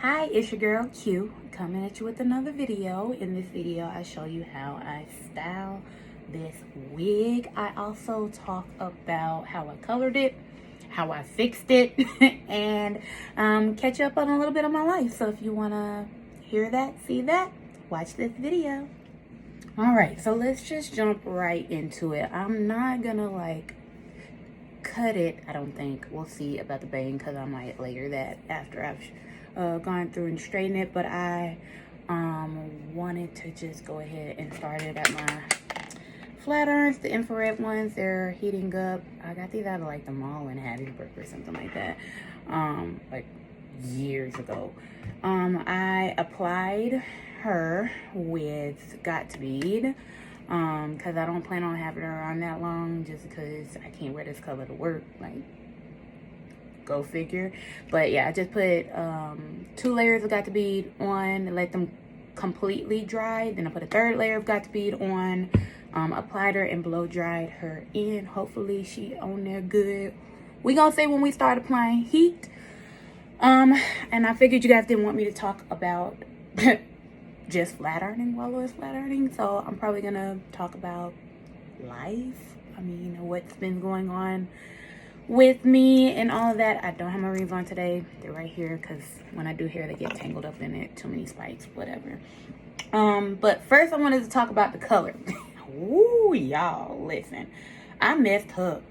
Hi, it's your girl Q coming at you with another video. In this video, I show you how I style this wig. I also talk about how I colored it, how I fixed it, and catch up on a little bit of my life. So if you want to hear that, see that, watch this video. All right, so let's just jump right into it. I'm not gonna cut it, I don't think. We'll see about the bang because I might layer that after I've gone through and straightened it, but I wanted to just go ahead and start it at my flat irons, the infrared ones. They're heating up. I got these out of like the mall in Hattiesburg or something like that, like years ago. I applied her with Godspeed because I don't plan on having her on that long, just because I can't wear this color to work, like, go figure. But yeah, I just put 2 layers of Godspeed on, let them completely dry. Then I put a 3rd layer of Godspeed on, applied her and blow dried her in. Hopefully she on there good. We gonna say when we start applying heat. And I figured you guys didn't want me to talk about just flat ironing while I was flat ironing, so I'm probably gonna talk about life. I mean, what's been going on with me and all of that. I don't have my rings on today. They're right here because when I do hair, they get tangled up in it. Too many spikes, whatever. But first I wanted to talk about the color. Ooh, y'all, listen. I messed her.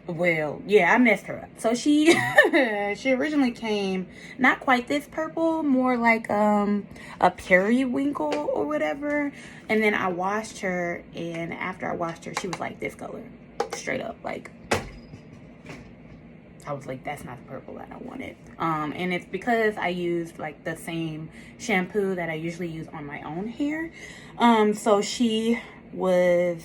Well, yeah, I messed her up. So she she originally came not quite this purple, more like a periwinkle or whatever. And then I washed her, and after I washed her, she was like this color. Straight up, like, I was like, that's not the purple that I wanted. And it's because I used like the same shampoo that I usually use on my own hair. So she was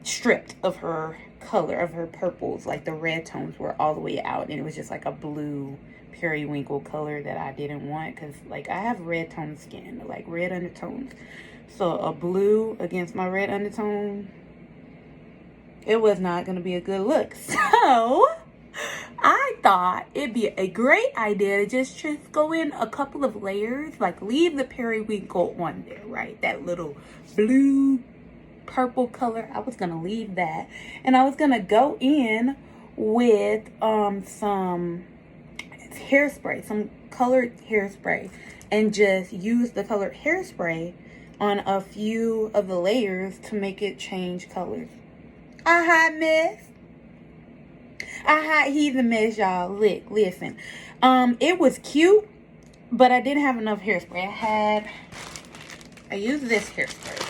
stripped of her color, of her purples. Like the red tones were all the way out, and it was just like a blue periwinkle color that I didn't want, because like I have red tone skin, like red undertones. So a blue against my red undertone, it was not going to be a good look. So I thought it'd be a great idea to just go in a couple of layers, like leave the periwinkle on there, right? That little blue purple color, I was gonna leave that, and I was gonna go in with some hairspray, some colored hairspray, and just use the colored hairspray on a few of the layers to make it change colors. I he's a mess, y'all. Listen, it was cute, but I didn't have enough hairspray. I used this hairspray.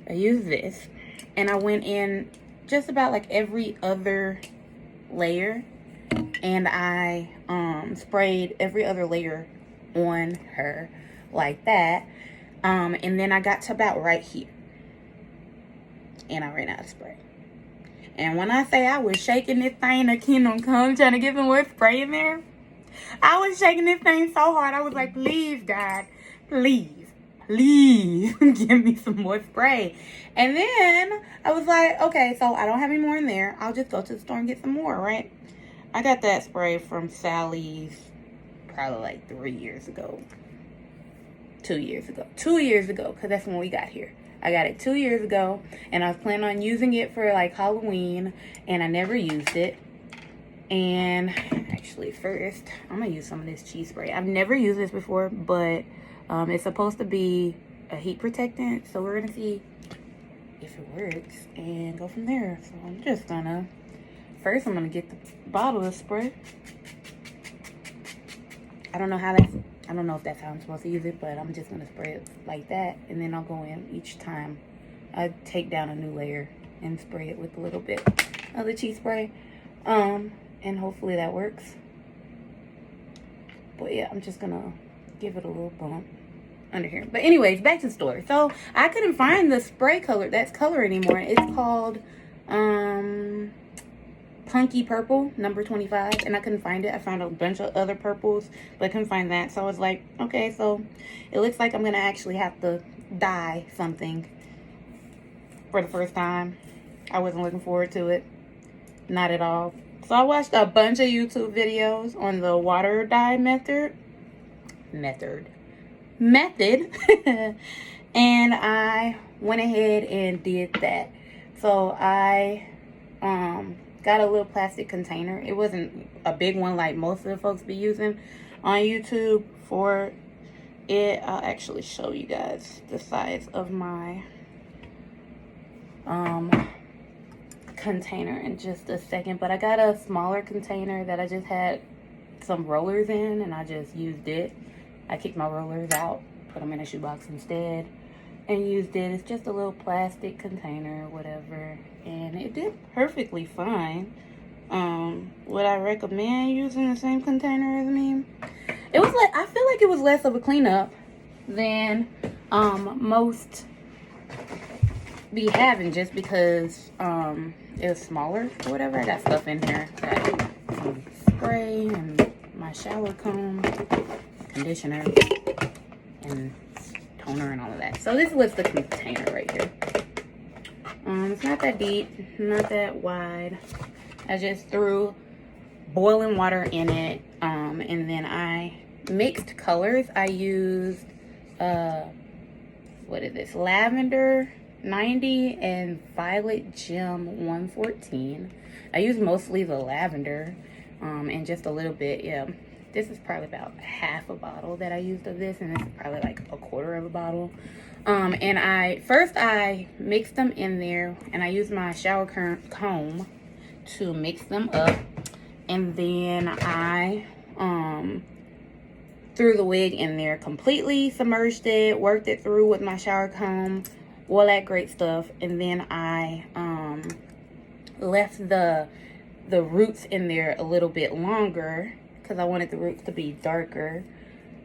I used this, and I went in just about like every other layer, and I sprayed every other layer on her like that. And then I got to about right here, and I ran out of spray. And when I say I was shaking this thing to Kingdom Come, trying to get some more spray in there, I was shaking this thing so hard. I was like, please, God, please give me some more spray. And then I was like, okay, so I don't have any more in there. I'll just go to the store and get some more, right? I got that spray from Sally's probably like 3 years ago. 2 years ago. 2 years ago, because that's when we got here. I got it 2 years ago, and I was planning on using it for like Halloween, and I never used it. And actually, first, I'm going to use some of this cheese spray. I've never used this before, but it's supposed to be a heat protectant, so we're going to see if it works and go from there. So I'm just going to, first I'm going to get the bottle of spray. I don't know if that's how I'm supposed to use it, but I'm just going to spray it like that, and then I'll go in each time. I take down a new layer and spray it with a little bit of the cheese spray, and hopefully that works. But yeah, I'm just going to give it a little bump under here. But anyways, back to the store. So I couldn't find the spray color, that's color anymore. It's called Punky Purple number 25, and I couldn't find it. I found a bunch of other purples, but I couldn't find that. So I was like, okay, so it looks like I'm gonna actually have to dye something for the first time. I wasn't looking forward to it, not at all. So I watched a bunch of YouTube videos on the water dye method. And I went ahead and did that. So I got a little plastic container. It wasn't a big one like most of the folks be using on YouTube for it. I'll actually show you guys the size of my container in just a second. But I got a smaller container that I just had some rollers in, and I just used it. I kicked my rollers out, put them in a shoebox instead, and used it. It's just a little plastic container, whatever, and it did perfectly fine. Would I recommend using the same container as me? It was like, I feel like it was less of a cleanup than most be having, just because it was smaller or whatever. I got stuff in here, got some spray and my shower comb, conditioner, and toner and all of that. So this was the container right here. It's not that deep, not that wide. I just threw boiling water in it, and then I mixed colors. I used what is this, lavender 90 and violet gem 114. I used mostly the lavender, and just a little bit. Yeah, this is probably about half a bottle that I used of this, and this is probably like a quarter of a bottle. And I mixed them in there, and I used my shower comb to mix them up, and then I threw the wig in there completely, submerged it, worked it through with my shower comb, all that great stuff, and then I left the roots in there a little bit longer because I wanted the roots to be darker,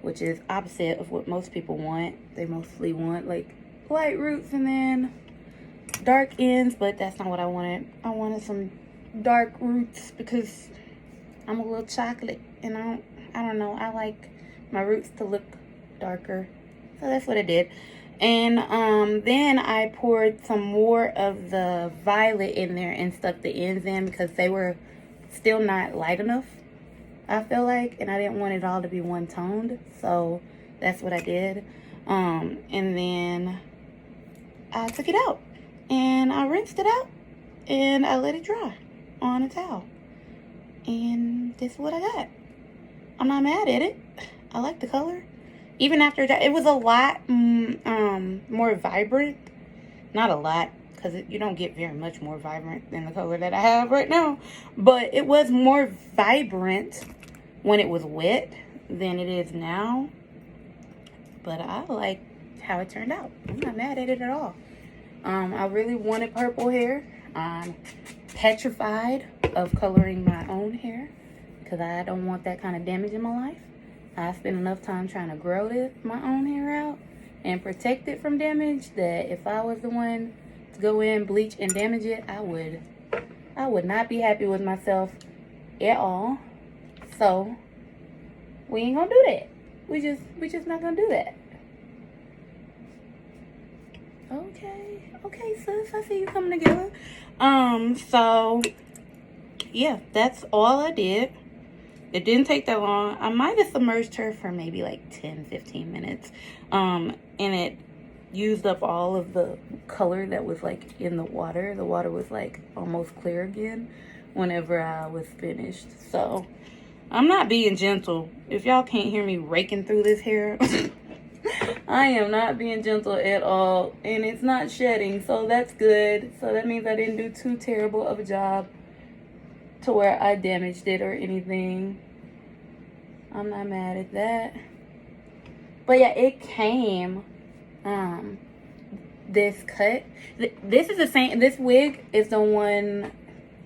which is opposite of what most people want. They mostly want like light roots and then dark ends, but that's not what I wanted. I wanted some dark roots because I'm a little chocolate, and I don't know, I like my roots to look darker. So that's what I did. And then I poured some more of the violet in there and stuck the ends in because they were still not light enough, I feel like, and I didn't want it all to be one toned. So that's what I did. And then I took it out and I rinsed it out and I let it dry on a towel, and this is what I got. I'm not mad at it. I like the color. Even after that, it was a lot more vibrant. Not a lot, because you don't get very much more vibrant than the color that I have right now, but it was more vibrant when it was wet than it is now. But I like how it turned out. I'm not mad at it at all. I really wanted purple hair. I'm petrified of coloring my own hair because I don't want that kind of damage in my life. I spent enough time trying to grow my own hair out and protect it from damage that if I was the one to go in, bleach, and damage it, I would not be happy with myself at all. So we ain't gonna do that. We just not gonna do that. Okay, sis, I see you coming together. So yeah, that's all I did. It didn't take that long. I might have submerged her for maybe like 10-15 minutes. And it used up all of the color that was like in the water. The water was like almost clear again whenever I was finished. So I'm not being gentle. If y'all can't hear me raking through this hair, I am not being gentle at all, and it's not shedding, so that's good. So that means I didn't do too terrible of a job to where I damaged it or anything. I'm not mad at that. But yeah, it came this cut. This is the same. This wig is the one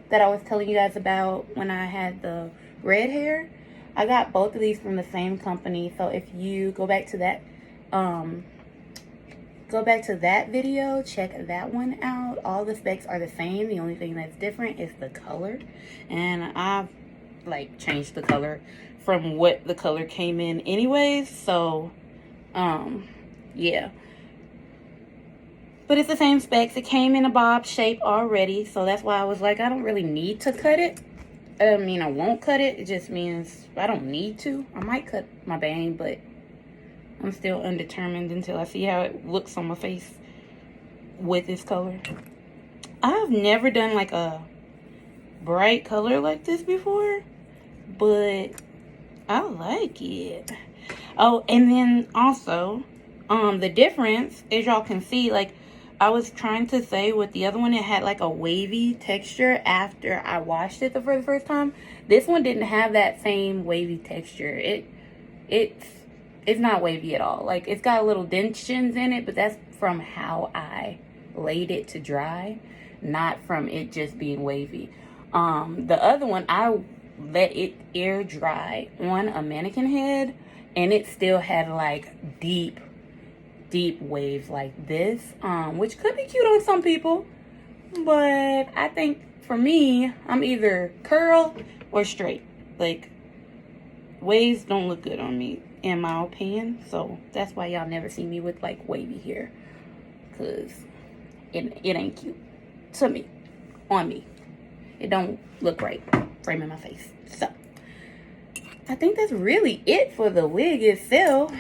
that I was telling you guys about when I had the red hair. I got both of these from the same company. So if you go back to that video, check that one out. All the specs are the same. The only thing that's different is the color, and I've like changed the color from what the color came in anyways. So yeah, but it's the same specs. It came in a bob shape already, so that's why I was like, I don't really need to cut it. I won't cut it. It just means I don't need to. I might cut my bang, but I'm still undetermined until I see how it looks on my face with this color. I've never done like a bright color like this before, but I like it. Oh, and then also, the difference, as y'all can see, like I was trying to say with the other one, it had like a wavy texture after I washed it for the first time. This one didn't have that same wavy texture. It's not wavy at all. Like, it's got little dentions in it, but that's from how I laid it to dry, not from it just being wavy. The other one, I let it air dry on a mannequin head, and it still had like deep waves like this, which could be cute on some people, but I think for me, I'm either curl or straight. Like, waves don't look good on me, in my opinion, so that's why y'all never see me with like wavy hair, because it ain't cute to me, on me. It don't look right framing my face. So I think that's really it for the wig itself.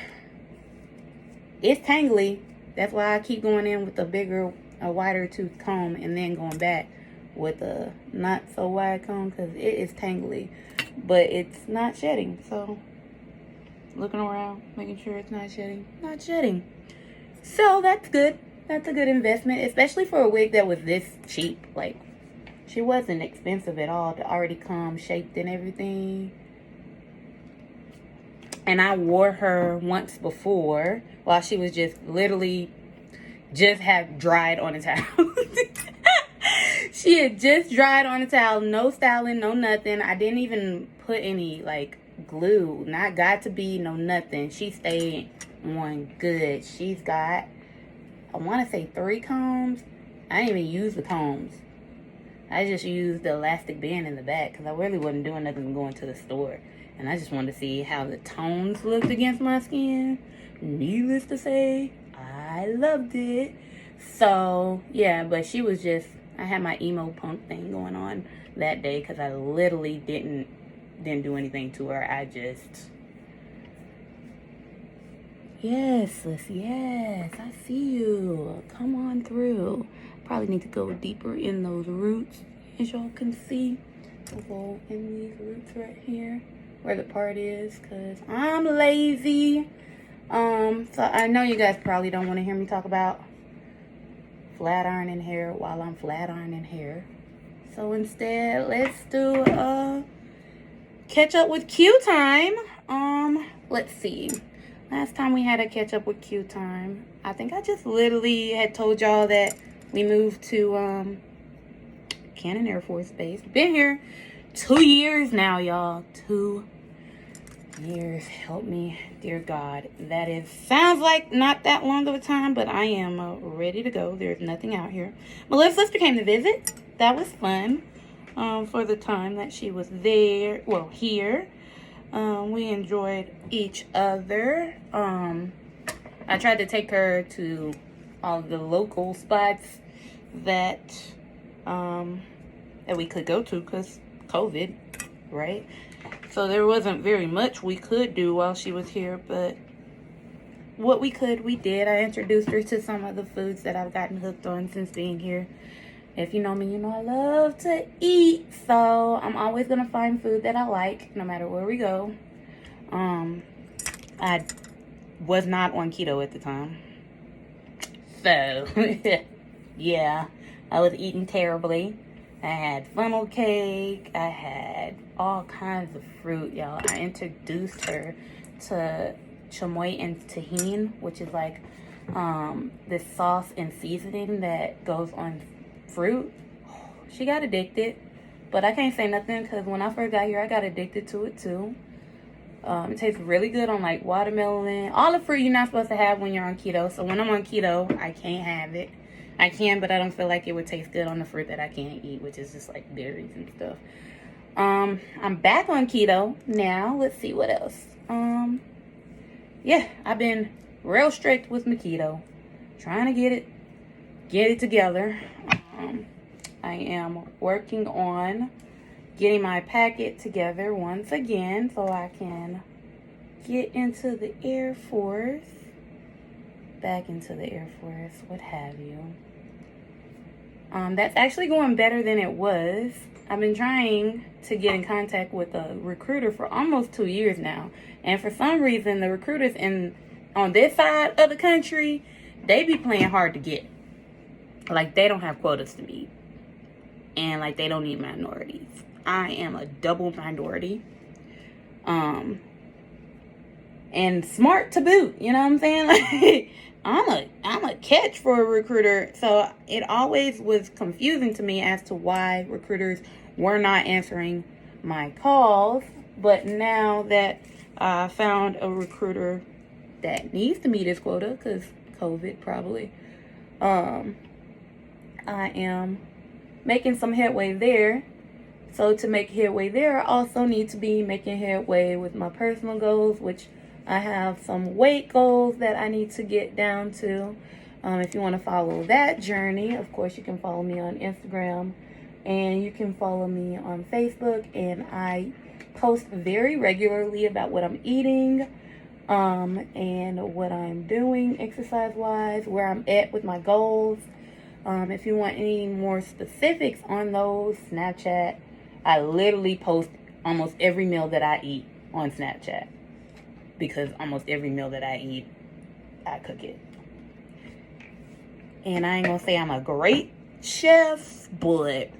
It's tangly. That's why I keep going in with a wider tooth comb, and then going back with a not so wide comb, because it is tangly, but it's not shedding. So looking around, making sure it's not shedding. So that's good. That's a good investment, especially for a wig that was this cheap. Like, she wasn't expensive at all to already come shaped and everything. And I wore her once before while she was just literally just had dried on a towel. She had just dried on a towel, no styling, no nothing. I didn't even put any like glue, not got to be, no nothing. She stayed on good. She's got, I want to say 3 combs. I didn't even use the combs. I just used the elastic band in the back because I really wasn't doing nothing going to the store. And I just wanted to see how the tones looked against my skin. Needless to say, I loved it. So, yeah, but she was just, I had my emo punk thing going on that day because I literally didn't do anything to her. I just, yes, Lissy, yes, I see you. Come on through. Probably need to go deeper in those roots, as y'all can see. We'll go in these roots right here, where the part is, because I'm lazy. So I know you guys probably don't want to hear me talk about flat ironing hair while I'm flat ironing hair. So instead, let's do catch up with Q time. Let's see. Last time we had a catch up with Q time, I think I just literally had told y'all that we moved to Cannon Air Force Base. Been here 2 years now, y'all. 2 years. Help me, dear God. That is, sounds like not that long of a time, but I am ready to go. There's nothing out here. Melissa's sister came to visit. That was fun. For the time that she was there, well, here. We enjoyed each other. I tried to take her to all the local spots that that we could go to because COVID, right? So there wasn't very much we could do while she was here, but what we could, we did. I introduced her to some of the foods that I've gotten hooked on since being here. If you know me, you know I love to eat, so I'm always going to find food that I like, no matter where we go. I was not on keto at the time. So, yeah, I was eating terribly. I had funnel cake. I had all kinds of fruit, y'all. I introduced her to chamoy and tahini, which is like this sauce and seasoning that goes on fruit. She got addicted, but I can't say nothing because when I first got here, I got addicted to it too. It tastes really good on like watermelon, all the fruit you're not supposed to have when you're on keto. So when I'm on keto, I can't have it. I can, but I don't feel like it would taste good on the fruit that I can't eat, which is just like berries and stuff. I'm back on keto now. Let's see what else. Yeah, I've been real strict with my keto, trying to get it together. I am working on getting my packet together once again so I can get into the Air Force, back into the Air Force, what have you. That's actually going better than it was. I've been trying to get in contact with a recruiter for almost 2 years now. And for some reason, the recruiters on this side of the country, they be playing hard to get. Like, they don't have quotas to meet. And, like, they don't need minorities. I am a double minority. And smart to boot. You know what I'm saying? Like, I'm a catch for a recruiter. So it always was confusing to me as to why recruiters were not answering my calls. But now that I found a recruiter that needs to meet his quota, because COVID probably, I am making some headway there. So to make headway there, I also need to be making headway with my personal goals, which I have some weight goals that I need to get down to. If you want to follow that journey, of course, you can follow me on Instagram and you can follow me on Facebook. And I post very regularly about what I'm eating and what I'm doing exercise-wise, where I'm at with my goals. If you want any more specifics on those, Snapchat, I literally post almost every meal that I eat on Snapchat. Because almost every meal that I eat, I cook it. And I ain't gonna say I'm a great chef, but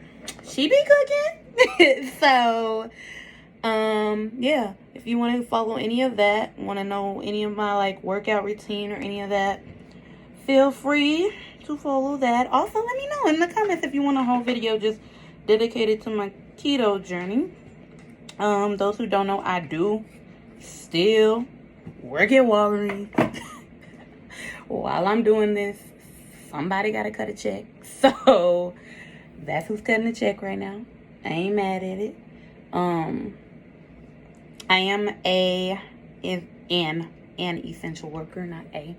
she be cooking. So, yeah. If you want to follow any of that, want to know any of my like workout routine or any of that, feel free to follow that. Also, let me know in the comments if you want a whole video just dedicated to my keto journey. Those who don't know, I do still work at Walgreens. While I'm doing this, somebody gotta cut a check. So that's who's cutting the check right now. I ain't mad at it. I am an essential worker, not a.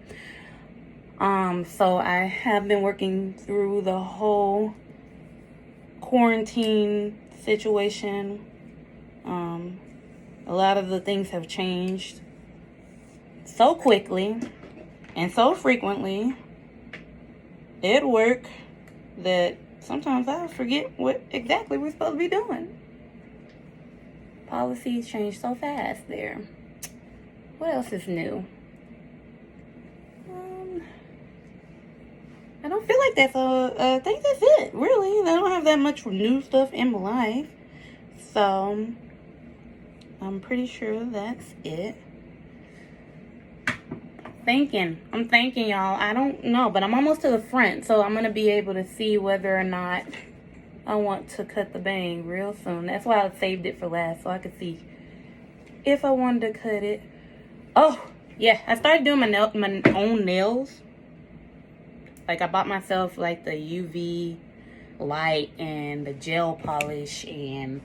So I have been working through the whole quarantine situation. A lot of the things have changed so quickly and so frequently at work that sometimes I forget what exactly we're supposed to be doing. Policies change so fast there. What else is new? I don't feel like that's I think that's it, really. I don't have that much new stuff in my life. So I'm pretty sure that's it. I'm thinking, y'all. I don't know, but I'm almost to the front, so I'm gonna be able to see whether or not I want to cut the bang real soon. That's why I saved it for last, so I could see if I wanted to cut it. Oh yeah, I started doing my own nails. Like, I bought myself like the UV light and the gel polish and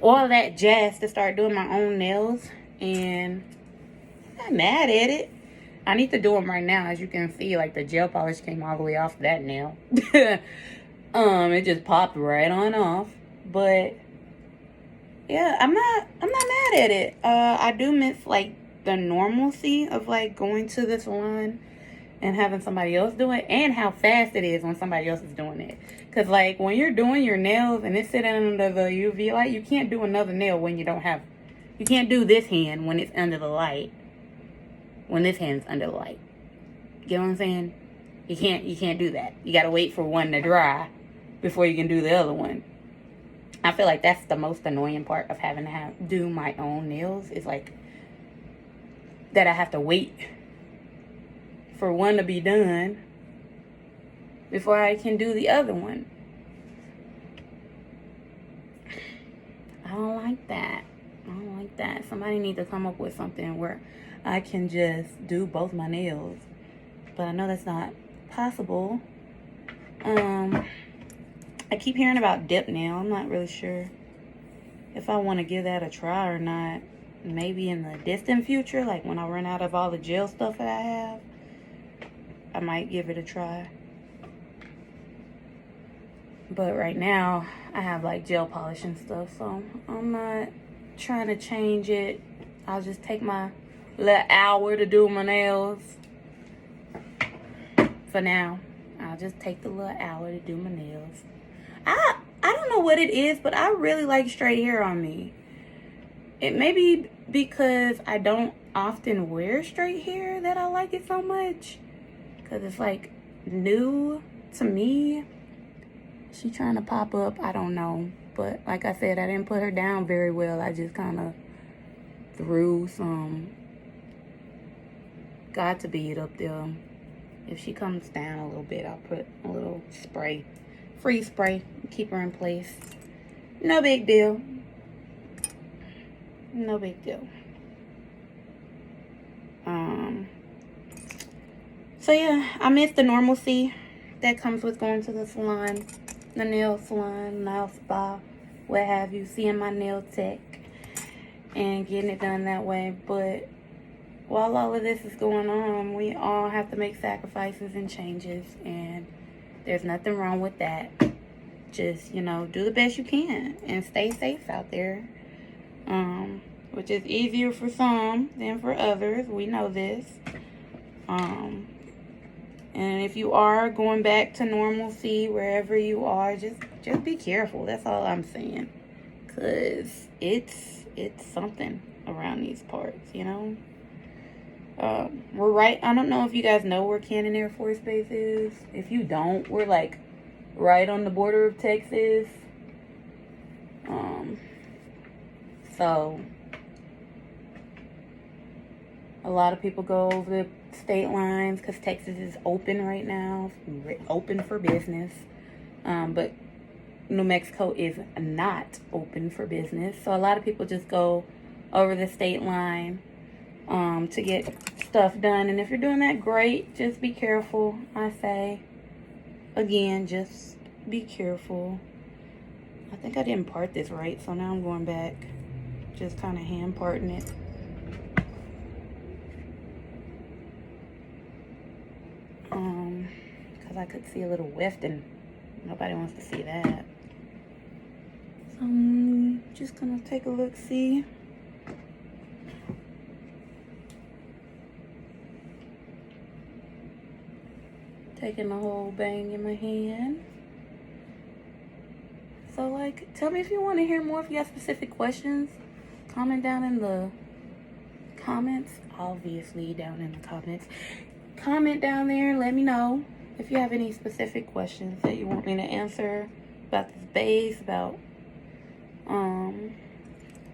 all that jazz to start doing my own nails, and I'm not mad at it. I need to do them right now. As you can see, like, the gel polish came all the way off that nail. It just popped right on off. But yeah, I'm not mad at it. I do miss like the normalcy of like going to the salon and having somebody else do it, and how fast it is when somebody else is doing it. Because, like, when you're doing your nails and it's sitting under the UV light, you can't do another nail when you don't have... You can't do this hand when it's under the light. When this hand's under the light. Get what I'm saying? You can't do that. You got to wait for one to dry before you can do the other one. I feel like that's the most annoying part of having to do my own nails. Is, like, that I have to wait for one to be done before I can do the other one. I don't like that. Somebody needs to come up with something where I can just do both my nails. But I know that's not possible. I keep hearing about dip nail. I'm not really sure if I want to give that a try or not. Maybe in the distant future, like when I run out of all the gel stuff that I have, I might give it a try. But right now, I have like gel polish and stuff, so I'm not trying to change it. I'll just take my little hour to do my nails. For now, I'll just take the little hour to do my nails. I don't know what it is, but I really like straight hair on me. It may be because I don't often wear straight hair that I like it so much. Because it's like new to me. She trying to pop up, I don't know. But like I said, I didn't put her down very well. I just kind of threw some Got to Be It up there. If she comes down a little bit, I'll put a little spray, free spray, keep her in place. No big deal. No big deal. So yeah, I miss the normalcy that comes with going to the salon, the nail salon, nail spa, what have you, seeing my nail tech and getting it done that way. But while all of this is going on, we all have to make sacrifices and changes, and there's nothing wrong with that. Just, you know, do the best you can and stay safe out there. Which is easier for some than for others. We know this. And if you are going back to normalcy, wherever you are, just be careful. That's all I'm saying. Cause it's something around these parts, you know. We're right. I don't know if you guys know where Cannon Air Force Base is. If you don't, we're like right on the border of Texas. So a lot of people go over the state lines because Texas is open right now, open for business. But New Mexico is not open for business. So a lot of people just go over the state line to get stuff done. And if you're doing that, great. Just be careful, I say. Again, just be careful. I think I didn't part this right, so now I'm going back. Just kind of hand parting it. Because I could see a little weft and nobody wants to see that. So I'm just going to take a look, see. Taking the whole bang in my hand. So, like, tell me if you want to hear more. If you have specific questions, comment down in the comments. Obviously, down in the comments. Comment down there. Let me know if you have any specific questions that you want me to answer about this base, about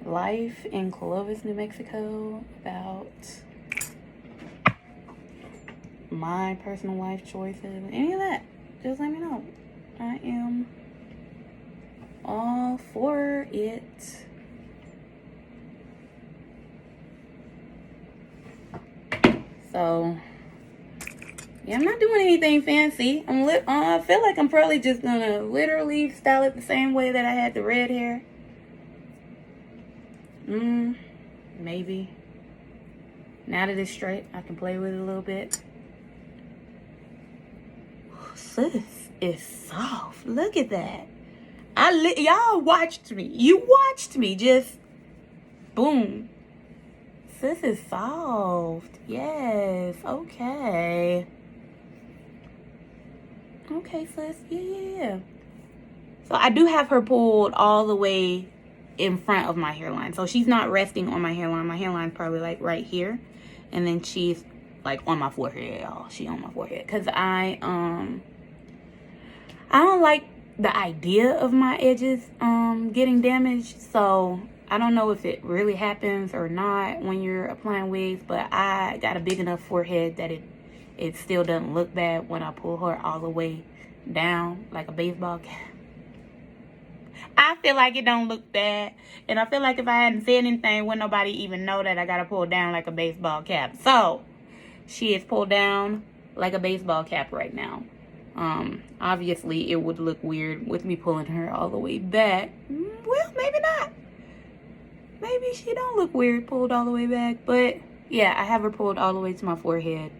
life in Clovis, New Mexico, about my personal life choices, any of that. Just let me know. I am all for it. So yeah, I'm not doing anything fancy. I feel like I'm probably just gonna literally style it the same way that I had the red hair. Maybe. Now that it's straight, I can play with it a little bit. Sis is soft. Look at that. Y'all watched me. You watched me just boom. Sis is soft. Yes. Okay. Okay, sis. Yeah. So I do have her pulled all the way in front of my hairline. So she's not resting on my hairline. My hairline's probably like right here. And then she's like on my forehead, y'all. She on my forehead. Cause I don't like the idea of my edges getting damaged. So I don't know if it really happens or not when you're applying wigs, but I got a big enough forehead that it still doesn't look bad when I pull her all the way down like a baseball cap. I feel like it don't look bad. And I feel like if I hadn't said anything, wouldn't nobody even know that I got to pull down like a baseball cap. So she is pulled down like a baseball cap right now. Obviously it would look weird with me pulling her all the way back. Well, maybe not. Maybe she don't look weird pulled all the way back. But yeah, I have her pulled all the way to my forehead.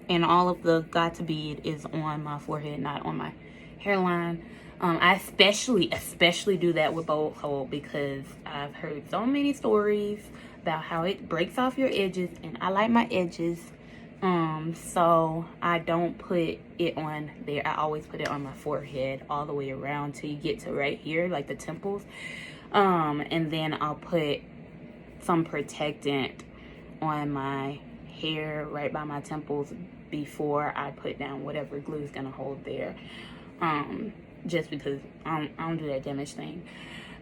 And all of the Got to Be It is on my forehead, not on my hairline. I especially do that with bold hold because I've heard so many stories about how it breaks off your edges, and I like my edges. So I don't put it on there. I always put it on my forehead all the way around till you get to right here, like the temples. And then I'll put some protectant on my hair right by my temples before I put down whatever glue is gonna hold there. Just because I don't do that damage thing.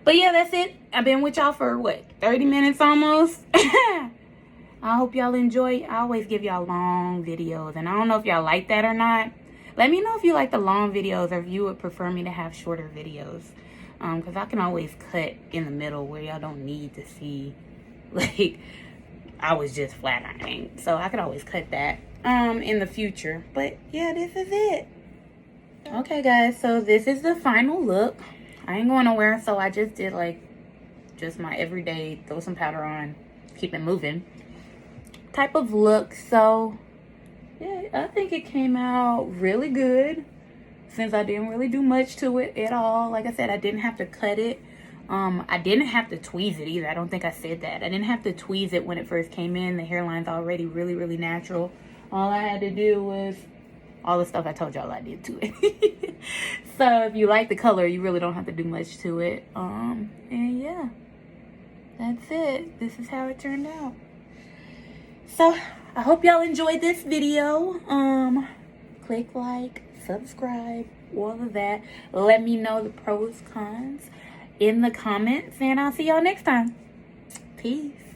But yeah, that's it. I've been with y'all for what, 30 minutes almost. I hope y'all enjoy. I always give y'all long videos, and I don't know if y'all like that or not. Let me know if you like the long videos or if you would prefer me to have shorter videos. Because I can always cut in the middle where y'all don't need to see, like, I was just flat ironing. So I could always cut that in the future. But yeah, this is it. Okay, guys, so this is the final look. I ain't going nowhere, so I just did like just my everyday throw some powder on, keep it moving type of look. So yeah, I think it came out really good since I didn't really do much to it at all. Like I said, I didn't have to cut it. I didn't have to tweeze it either. I don't think I said that. I didn't have to tweeze it when it first came in. The hairline's already really natural. All I had to do was all the stuff I told y'all I did to it. So if you like the color, you really don't have to do much to it. And yeah, that's it. This is how it turned out. So I hope y'all enjoyed this video. Click like, subscribe, all of that. Let me know the pros, cons in the comments, and I'll see y'all next time. Peace.